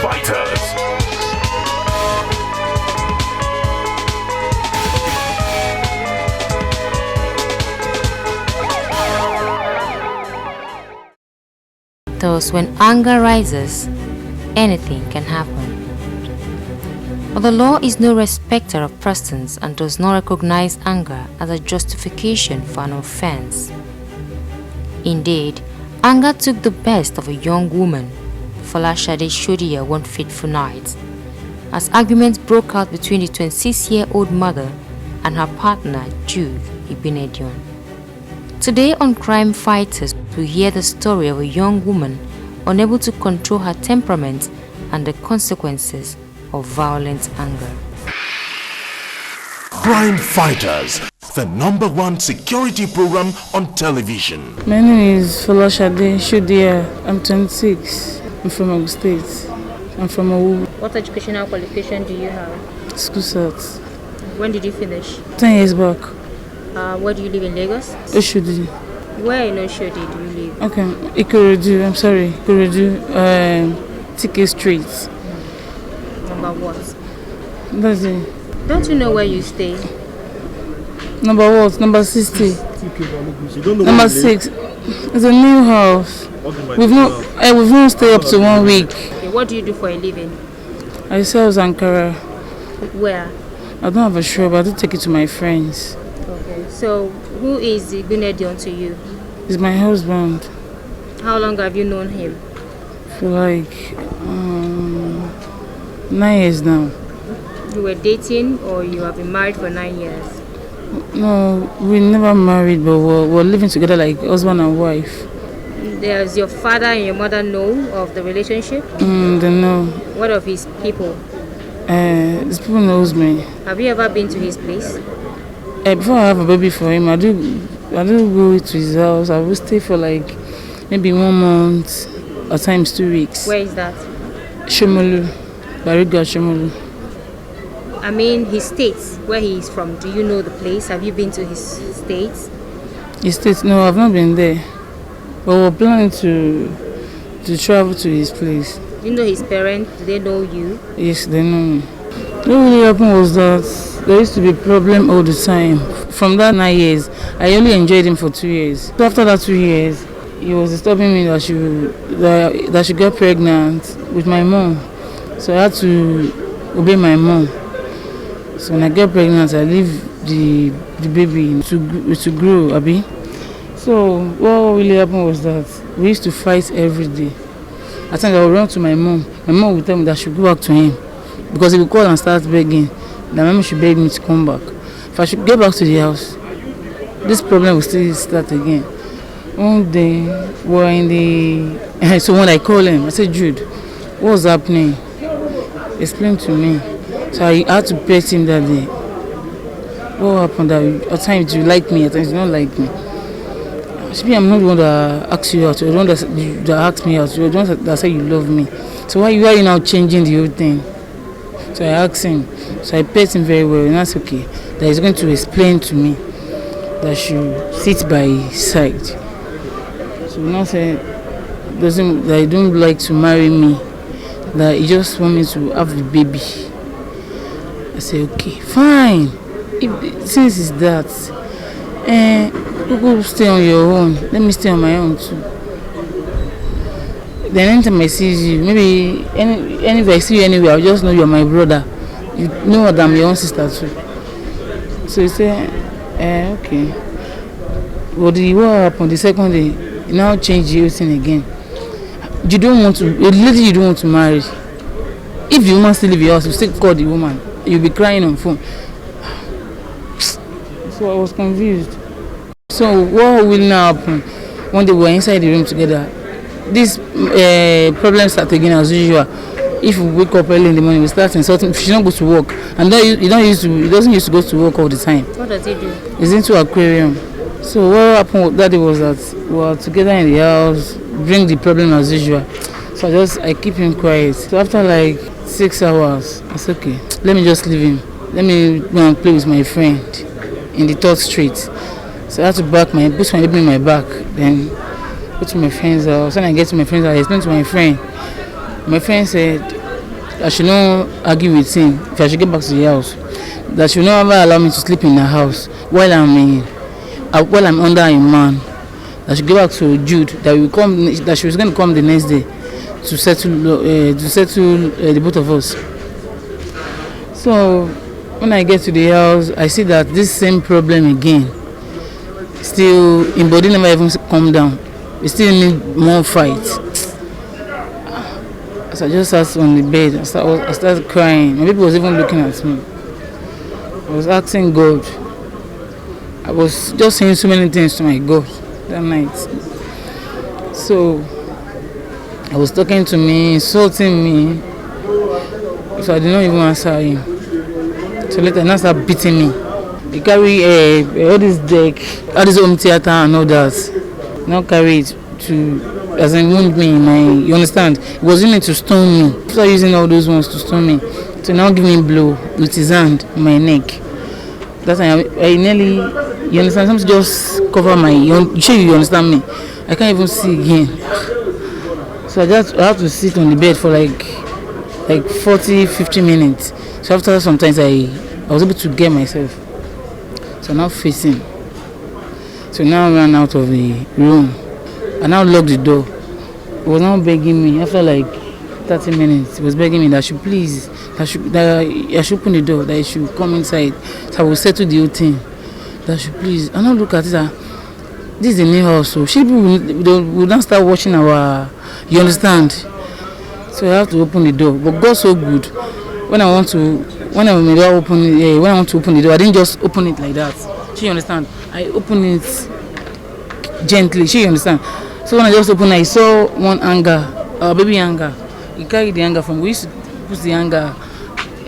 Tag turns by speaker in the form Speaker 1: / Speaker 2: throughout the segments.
Speaker 1: Fighters.
Speaker 2: Thus, when anger rises, anything can happen. But the law is no respecter of persons and does not recognize anger as a justification for an offense. Indeed, anger took the best of a young woman, Folashade Shodiya, one fateful night, as arguments broke out between the 26-year-old mother and her partner, Jude. Today on Crime Fighters, we hear the story of a young woman unable to control her temperament and the consequences of violent anger.
Speaker 1: Crime Fighters, the #1 security program on television.
Speaker 3: My name is Folashade Shodiya. I'm 26. I'm from Ogun State. I'm from Adewale.
Speaker 2: What educational qualification do you have?
Speaker 3: School certs.
Speaker 2: When did you finish?
Speaker 3: 10 years back.
Speaker 2: Where do you live in Lagos?
Speaker 3: Oshodi.
Speaker 2: Where in Oshodi do you live?
Speaker 3: Okay. Ikorodu. I'm sorry. Ikorodu. TK Street.
Speaker 2: Number what?
Speaker 3: That's it.
Speaker 2: Don't you know where you stay?
Speaker 3: Number what? Number 60. Number 6. It's a new house. We've not stayed up to 1 week.
Speaker 2: Okay, what do you do for a living?
Speaker 3: I sell Ankara.
Speaker 2: Where?
Speaker 3: I don't have a shop, but I do take it to my friends.
Speaker 2: Okay, so who is Ibunedion to you?
Speaker 3: He's my husband.
Speaker 2: How long have you known him?
Speaker 3: For like 9 years now.
Speaker 2: You were dating or you have been married for 9 years?
Speaker 3: No, we never married, but we're living together like husband and wife.
Speaker 2: Does your father and your mother know of the relationship?
Speaker 3: They know.
Speaker 2: What of his people?
Speaker 3: These people knows me.
Speaker 2: Have you ever been to his place?
Speaker 3: Before I have a baby for him, I do go to his house. I will stay for like maybe 1 month, at times 2 weeks.
Speaker 2: Where is that?
Speaker 3: Shomolu, Bariga Shomolu.
Speaker 2: I mean his state, where he is from. Do you know the place? Have you been to his state?
Speaker 3: His state? No, I've not been there. But we're planning to travel to his place.
Speaker 2: Do you know his parents? Do they know you?
Speaker 3: Yes, they know me. What really happened was that there used to be a problem all the time. From that 9 years, I only enjoyed him for 2 years. So after that 2 years, he was disturbing me that she got pregnant with my mom. So I had to obey my mom. So when I get pregnant, I leave the baby to grow, Abi. So what really happened was that we used to fight every day. I think I would run to my mom. My mom would tell me that I should go back to him because he would call and start begging. That my mom should beg me to come back. If I should get back to the house, this problem will still start again. One day, we're in the... So when I call him, I said, Jude, what's happening? Explain to me. So I had to pet him that day. What happened? That at times you like me, at times you don't like me. I'm not the one that asks you out. You're the one that asks me out. You're the one that say you love me. So why are you now changing the whole thing? So I asked him. So I pet him very well, and that's okay. That he's going to explain to me that I should sit by his side. So now said that he don't like to marry me. That he just want me to have the baby. I said okay, fine. Since it's that, you go stay on your own. Let me stay on my own too. Then anytime I see you, maybe if I see you anywhere, I'll just know you're my brother. You know that I'm your own sister too. So he said, okay. What happened the second day? You now change the whole thing again. You don't want to, a lady you don't want to marry. If the woman still leave your house, you still call the woman. You'll be crying on phone. So I was confused. So what will now happen? One day we were inside the room together. This problem started again as usual. If we wake up early in the morning, we start insulting. If she don't go to work, and he doesn't used to go to work all the time.
Speaker 2: What does he do?
Speaker 3: He's into aquarium. So what happened that day was that we were together in the house, bring the problem as usual. So I keep him quiet. So after like 6 hours, I said okay, let me just leave him. Let me go and play with my friend in the 3rd street. So I had to put my baby in my back, then go to my friend's house. When I get to my friend's house, I explained to my friend. My friend said, I should not argue with him if I should get back to the house. That she will not ever allow me to sleep in the house while I'm under a man. That she go back to Jude. That she was going to come the next day to settle the both of us. So when I get to the house, I see that this same problem again. Still, in body never even come down. We still need more fight. So I just sat on the bed. I started crying. My people was even looking at me. I was asking God. I was just saying so many things to my God that night. So I was talking to me, insulting me. So I did not even answer him. So later he now started beating me. He carry all this deck, all this home theater and all that. Now carry it to, as in wound me, you understand? He was using it to stone me. After using all those ones to stone me, so now give me a blow with his hand on my neck. That's why I nearly, you understand? Something just cover my, you understand me? I can't even see again. So I have to sit on the bed for like 40-50 minutes. So after sometimes I was able to get myself. So now facing. So now I ran out of the room. I now locked the door. He was now begging me after like 30 minutes. He was begging me that I should please, that I should open the door, that I should come inside. So I will settle the whole thing. That I should please. And now look at it. This is a new house. So people will not start watching our, you understand? So I have to open the door. But God's so good. When I want to open the door, I didn't just open it like that. She understand? I open it gently. She understand? So when I just opened, I saw one hanger, baby hanger. He carried the hanger from. We used to put the hanger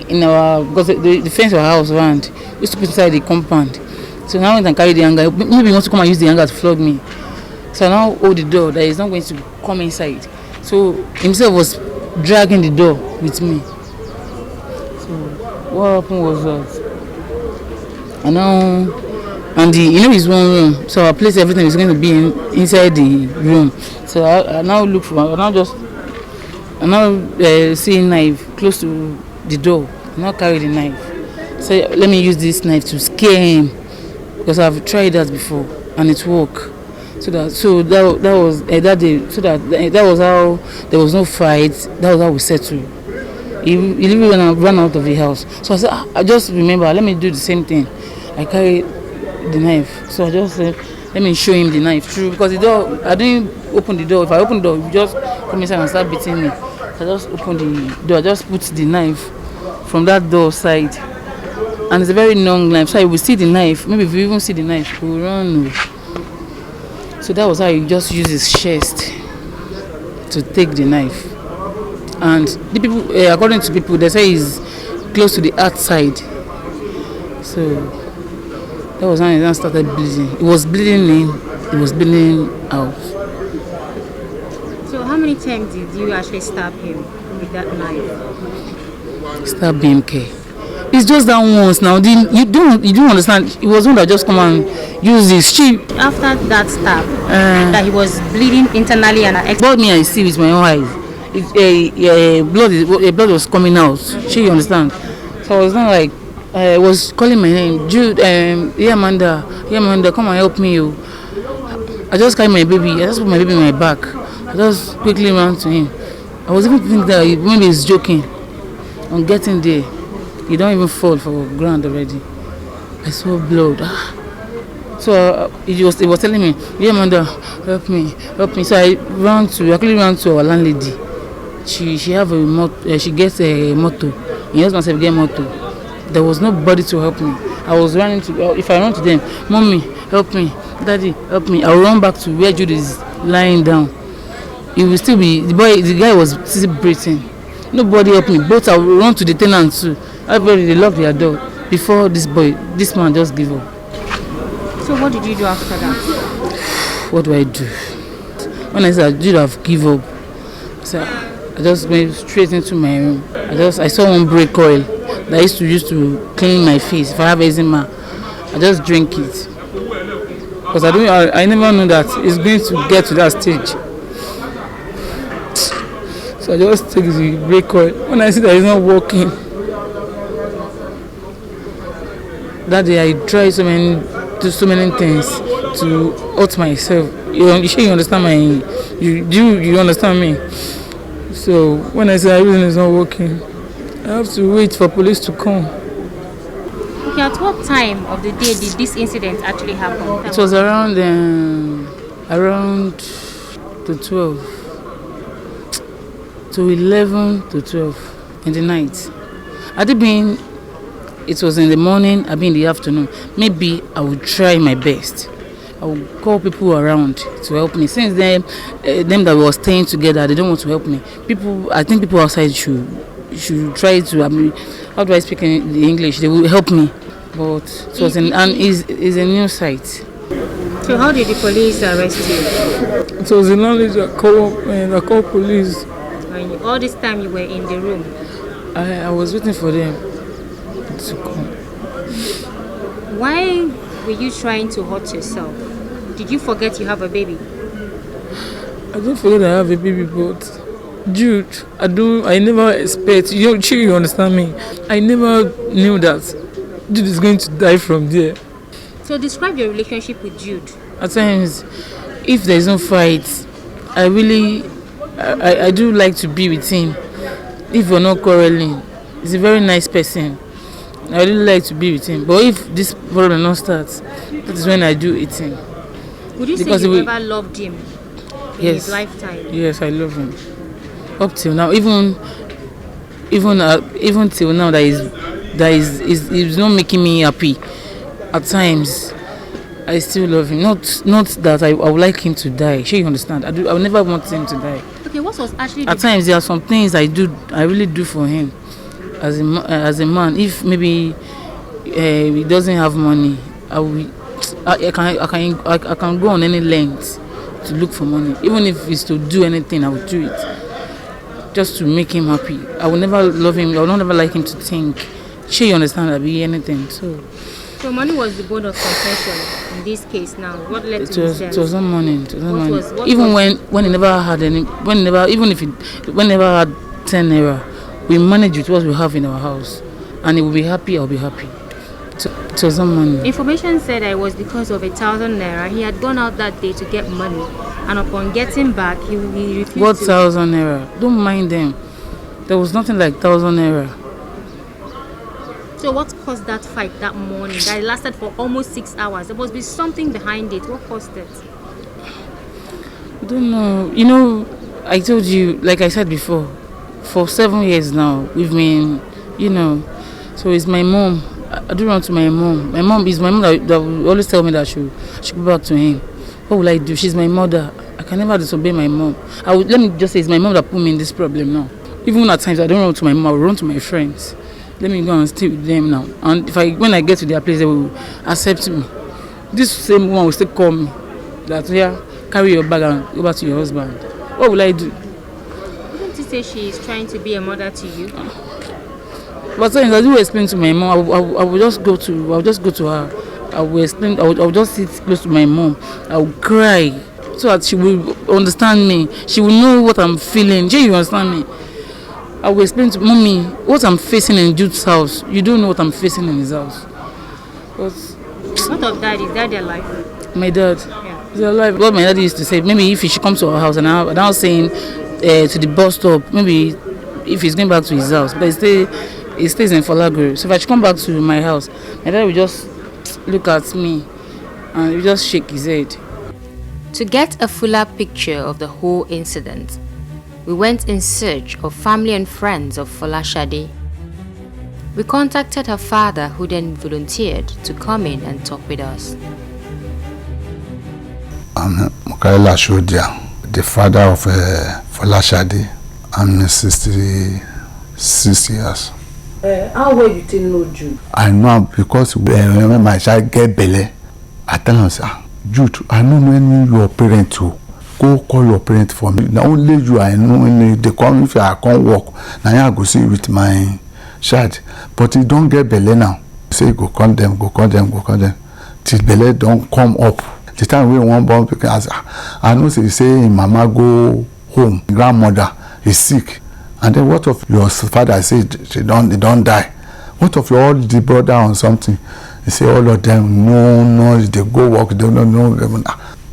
Speaker 3: in our, because the fence of our house around. We used to put inside the compound. So now when I carry the hanger, maybe he wants to come and use the hanger to flog me. So I now hold the door that he's not going to come inside. So himself was dragging the door with me. So what happened was that, and his one room. So I placed everything is going to be inside the room. So I now look for, I now see a knife close to the door. I now carry the knife. So let me use this knife to scare him, because I've tried that before and it worked. So that was that day. So that was how there was no fight. That was how we settled. He literally ran out of the house. So I said, I just remember, let me do the same thing. I carried the knife. So I just said, let me show him the knife. True, because the door, I didn't open the door. If I open the door, he just come inside and start beating me. So I just opened the door. I just put the knife from that door side. And it's a very long knife. So I will see the knife. Maybe if you even see the knife, we will run. So that was how he just used his chest to take the knife. And the people, according to people, they say he's close to the outside. So that was when he started bleeding. It was bleeding in, it was bleeding out.
Speaker 2: So how many times did you actually stab him with that knife?
Speaker 3: Stab him, okay. It's just that once now. You don't understand. It was one that just come and use this.
Speaker 2: After that stab, that he was bleeding internally and
Speaker 3: but me, I see with my own eyes. Blood was coming out. She understand. So I was not like, I was calling my name, Jude. Yeah, Amanda, come and help me. I just carried my baby. I just put my baby in my back. I just quickly ran to him. I was even thinking that maybe he's joking. On getting there, he don't even fall for ground already. I saw blood. So he was telling me, yeah, Amanda, help me. So I quickly ran to our landlady. She have a motor. She gets a motor. He has myself get motor. There was nobody to help me. I was running to. If I run to them, mommy, help me, daddy, help me. I will run back to where Jude is lying down. It will still be the guy was still breathing. Nobody helped me. Both I will run to the tenant too. Everybody they locked their door before this man just give up.
Speaker 2: So what did you do after that?
Speaker 3: What do I do? When I said I did have give up, so I just went straight into my room. I saw one brake oil that I used to use to clean my face. If I have eczema, I just drink it. Because I never knew that it's going to get to that stage. So I just take the brake oil. When I see that it's not working, that day I tried so many things to hurt myself. You sure you understand you understand me? So when I say everything is not working, I have to wait for police to come.
Speaker 2: Okay, at what time of the day did this incident actually happen?
Speaker 3: It was around to 12. To 11 to 12 in the night. Had it been, it was in the morning, I'd be in the afternoon, maybe I would try my best. I would call people around to help me. Since then, them that were staying together, they don't want to help me. I think people outside should try to, how do I speak in the English? They will help me. But it was it's a new site.
Speaker 2: So how did the police arrest you?
Speaker 3: It was the knowledge that called police.
Speaker 2: And all this time you were in the room?
Speaker 3: I was waiting for them to come.
Speaker 2: Why were you trying to hurt yourself? Did you forget you have a baby?
Speaker 3: I don't forget I have a baby, but Jude, I never expect, you understand me? I never knew that Jude is going to die from there.
Speaker 2: So describe your relationship with Jude.
Speaker 3: At times, if there is no fight, I do like to be with him. If we're not quarreling, he's a very nice person. I really like to be with him. But if this problem not starts, that is when I do it him.
Speaker 2: Would you say you ever loved him in his lifetime? Yes,
Speaker 3: I love him. Up till now, even till now, that is not making me happy. At times, I still love him. Not that I would like him to die. Sure, you understand? I would never want him to die.
Speaker 2: Okay, what was actually?
Speaker 3: At times, there are some things I really do for him, as a man. If maybe he doesn't have money, I can go on any length to look for money. Even if it's to do anything, I will do it just to make him happy. I will never love him. I will never like him to think. Sure, you understand? I'll be anything.
Speaker 2: So money was the bone of contention in this case. Now, what led to this?
Speaker 3: It was not money. Even when he never had any, when he never had 10 naira, we managed with what we have in our house, and he will be happy. I'll be happy. It was not money.
Speaker 2: Information said that it was because of 1,000 naira. He had gone out that day to get money, and upon getting back, he refused.
Speaker 3: What 1,000 naira? Don't mind them. There was nothing like 1,000 naira.
Speaker 2: So what caused that fight that morning that lasted for almost 6 hours? There must be something behind it. What caused it?
Speaker 3: I don't know. I told you, like I said before, for 7 years now, we've been, so it's my mom. I do run to my mom. My mom that will always tell me that she should go back to him. What will I do? She's my mother. I can never disobey my mom. Let me just say, it's my mom that put me in this problem now. Even at times, I don't run to my mom. I will run to my friends. Let me go and stay with them now. And when I get to their place, they will accept me. This same woman will still call me that, carry your bag and go back to your husband. What will I do?
Speaker 2: Wouldn't you say she is trying to be a mother to you?
Speaker 3: But sometimes I do explain to my mom. I will just go to her. I will explain. I will just sit close to my mom. I will cry so that she will understand me. She will know what I'm feeling. You understand me? I will explain to mommy what I'm facing in Jude's house. You don't know what I'm facing in his house.
Speaker 2: What of dad? Is that their life?
Speaker 3: My dad.
Speaker 2: Yeah.
Speaker 3: Is their life. What my dad used to say, maybe if he should come to our house, and I was saying to the bus stop, maybe if he's going back to his house, but he stays in Folashade. So if I should come back to my house, my dad will just look at me and he will just shake his head.
Speaker 2: To get a fuller picture of the whole incident, we went in search of family and friends of Folashade. We contacted her father, who then volunteered to come in and talk with us.
Speaker 4: I'm Mukaila Shodia, the father of Folashade. I'm 66 years.
Speaker 3: How well you still know Jude?
Speaker 4: I know because when my child get belly, I tell him, sir, Jude, I don't know any your parent too. Go call your parent for me. Now only you I know when they come if I can't walk. Now I go see with my child. But he don't get belly now. Say go call them. Till belly don't come up. The time we want born because I know say mama go home, grandmother, he's sick. And then what of your father? Say they don't die. What of all the brother or something? He say all of them no they go work, they don't know.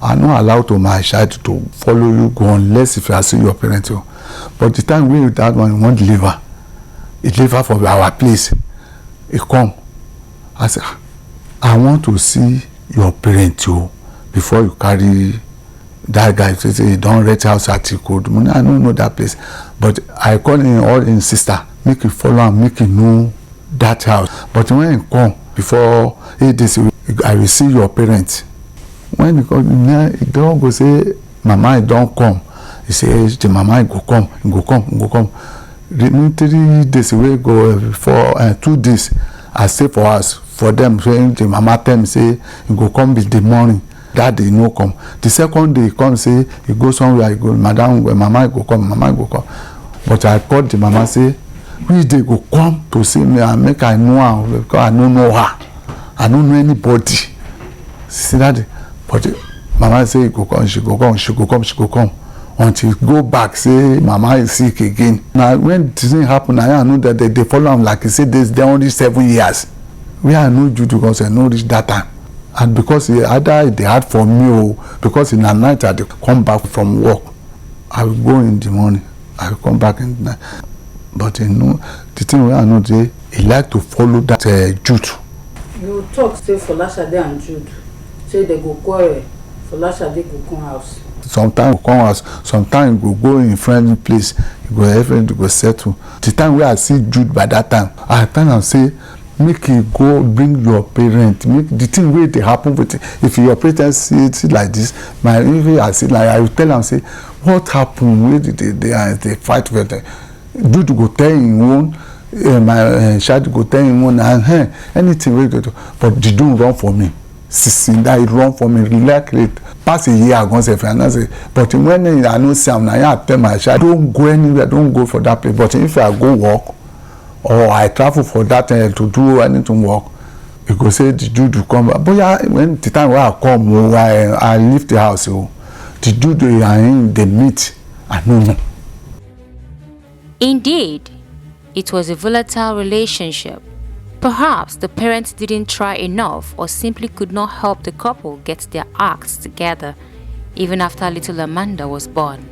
Speaker 4: I'm not allowed to my child to follow you go unless if you are seeing your parents. But the time we that one won't deliver. He deliver from our place. He come. I say, I want to see your parents before you carry that guy. Say he don't rent house at Code. I don't know that place. But I call him all in sister, make you follow and make you know that house. But when he come before 8 days, I will see your parents. When he come, he don't go say, Mama, he don't come. He say, the Mama, he go come. 3 days we go for 2 days. I stay for us for them. Saying the Mama tell me say he go come with the morning. That day no come. The second day he come say he go somewhere. I go, Madam, Mama go come. But I called the Mama say, which they go come to see me and make I know her because I don't know her. I don't know anybody. See that? But Mama say he go come, she go come. Until go back say Mama is sick again. Now when this thing happen, I know that they follow him like he said they only 7 years. We are no Jude because I know reach that time. And because either they had for me or because in the night I come back from work, I will go in the morning. I will come back in the night. But you know, the thing where I know he like to follow that Jude.
Speaker 3: You talk say Folashade and Jude. Say they go quarrel. Folashade go come house.
Speaker 4: Sometimes come house, sometimes go in friendly place, you go everything to go settle. The time where I see Jude by that time, I tell him say, make you go bring your parents. Make the thing where they happen with it. If your parents see it like this, I see like I will tell them say, what happened? Where did they fight with it? Jude go tell him one, my child go tell him one, and anything where they do, but they don't run for me. Since that it run for me, relax it. Pass a year ago, but when I know Sam, I tell my child, don't go anywhere, don't go for that place. But if I go work or I travel for that to do anything work, you go say the Jude will come back. But yeah, when the time where I come, I leave the house, the Jude they meet, I don't know.
Speaker 2: Indeed, it was a volatile relationship. Perhaps the parents didn't try enough or simply could not help the couple get their acts together even after little Amanda was born.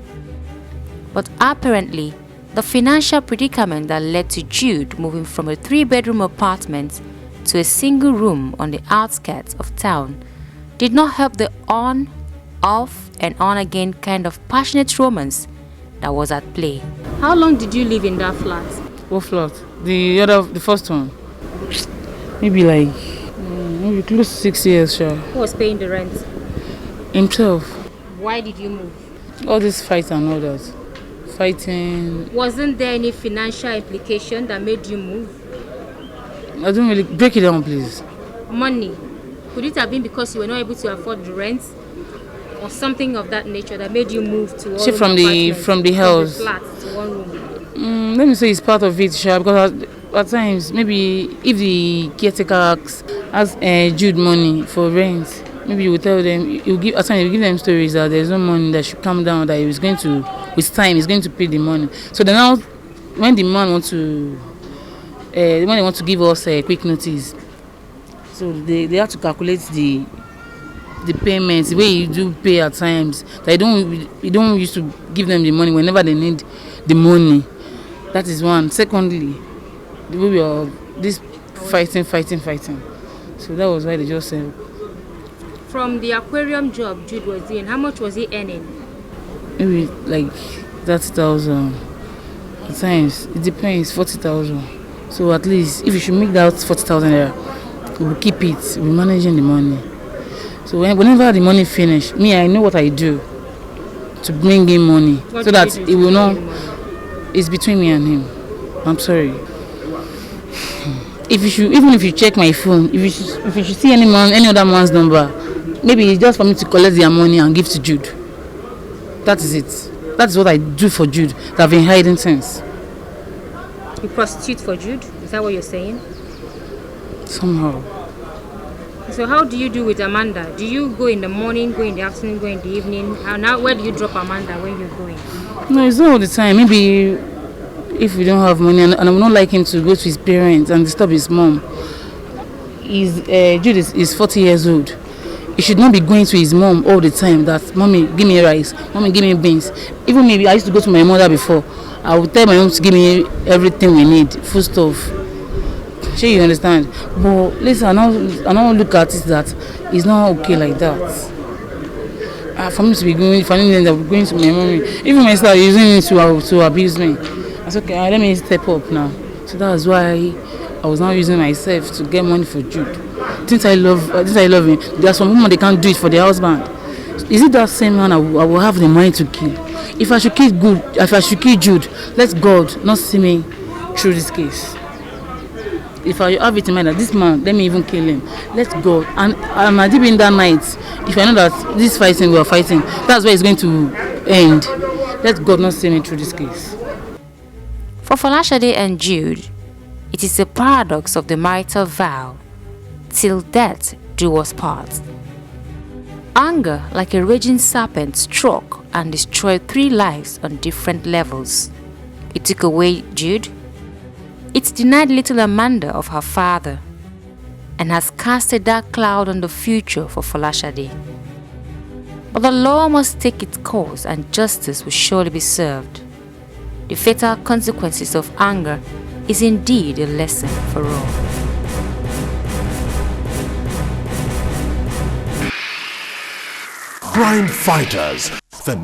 Speaker 2: But apparently, the financial predicament that led to Jude moving from a 3-bedroom apartment to a single room on the outskirts of town did not help the on, off and on again kind of passionate romance that was at play. How long did you live in that flat?
Speaker 3: What flat? The first one. Maybe maybe close to 6 years, sure.
Speaker 2: Who was paying the rent?
Speaker 3: Himself.
Speaker 2: Why did you move?
Speaker 3: All this fight and all that. Fighting.
Speaker 2: Wasn't there any financial implication that made you move?
Speaker 3: I don't really break it down, please.
Speaker 2: Money. Could it have been because you were not able to afford the rent? Or something of that nature that made you move to one
Speaker 3: from the house.
Speaker 2: From the flat to one room?
Speaker 3: Let me say it's part of it, sure, because at times, maybe if the caretaker asks Jude money for rent, maybe you will tell them, at times you give them stories that there's no money, that should come down, that he was going to, with time, he's going to pay the money. So then now, when the man wants to, when they want to give us a quick notice, so they have to calculate the payments, the way you do pay at times, that you don't used to give them the money whenever they need the money. That is one. Secondly, the way we are this fighting. So that was why they just said.
Speaker 2: From the aquarium job Jude was doing, how much was he earning?
Speaker 3: Maybe like 30,000. At times it depends, 40,000. So at least if you should make that 40,000 there, we will keep it. We're managing the money. So whenever the money finish, I know what I do to bring in money, so that it will not. It's between me and him. I'm sorry. Even if you check my phone, if you should see any other man's number, maybe it's just for me to collect their money and give to Jude. That is it. That is what I do for Jude. That I've been hiding since.
Speaker 2: You prostitute for Jude? Is that what you're saying?
Speaker 3: Somehow.
Speaker 2: So how do you do with Amanda? Do you go in the morning, go in the afternoon, go in the evening? Now, where do you drop Amanda when you're going?
Speaker 3: No, it's not all the time. Maybe if we don't have money, and I would not like him to go to his parents and disturb his mom. Jude is 40 years old. He should not be going to his mom all the time that, mommy, give me rice, mommy, give me beans. Even maybe I used to go to my mother before. I would tell my mom to give me everything we need, food stuff. Sure, you understand? But listen, I don't look at it that it's not okay like that. For me to be going, finding that we're going to my mommy, even my sister using it to abuse me. I said, okay, let me step up now. So that's why I was now using myself to get money for Jude. Since I love him, there are some women they can't do it for their husband. Is it that same man I will have the mind to kill? If I should kill Jude, let God not see me through this case. If I have it in mind that this man, let me even kill him. Let God. And I deep in that night, if I know that this fighting we are fighting, that's where it's going to end. Let God not see me through this case.
Speaker 2: For Folashade and Jude, it is a paradox of the marital vow, till death do us part. Anger, like a raging serpent, struck and destroyed 3 lives on different levels. It took away Jude. It denied little Amanda of her father, and has cast a dark cloud on the future for Folashade. But the law must take its course, and justice will surely be served. The fatal consequences of anger is indeed a lesson for all.
Speaker 1: Crime Fighters, the